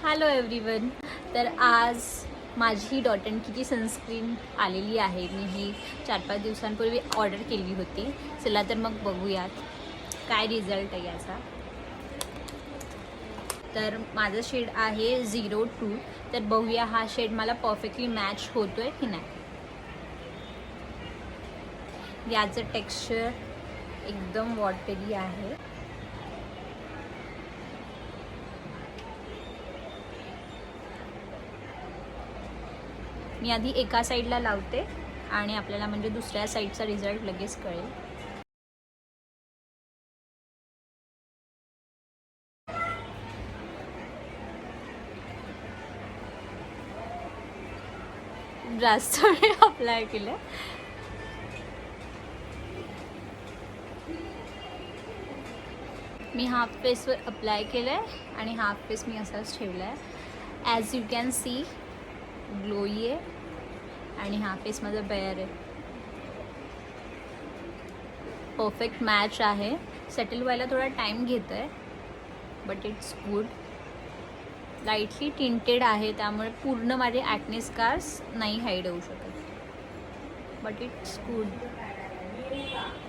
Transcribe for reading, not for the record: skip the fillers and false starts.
Hello everyone. तर आज माझी ही डॉट अँड कीची सनस्क्रीन आलेली आहे. मी ही 4-5 दिवसांपूर्वी ऑर्डर केली होती. चला तर मग बघूयात काय रिझल्ट आहे याचा. तर माझं शेड आहे 02. तर बघूया हा शेड मला परफेक्टली मॅच होतो आहे की नाही. याचं टेक्स्चर एकदम वॉटरी आहे. मी आधी एका साईडला लावते आणि आपल्याला म्हणजे दुसऱ्या साईडचा रिझल्ट लगेच कळेल. जास्त वेळ अप्लाय केलं. मी हाफ फेसवर अप्लाय केलं आहे आणि हाफ फेस मी असाच ठेवला आहे. As you can see glowy आहे आणि हा फेस माझा बेअर आहे. परफेक्ट मॅच आहे. सेटल व्हायला थोडा टाईम घेतो आहे but it's good. Lightly tinted आहे त्यामुळे पूर्ण माझे ॲक्ने स्कार्स नाही हाईड होऊ शकत बट इट्स गुड.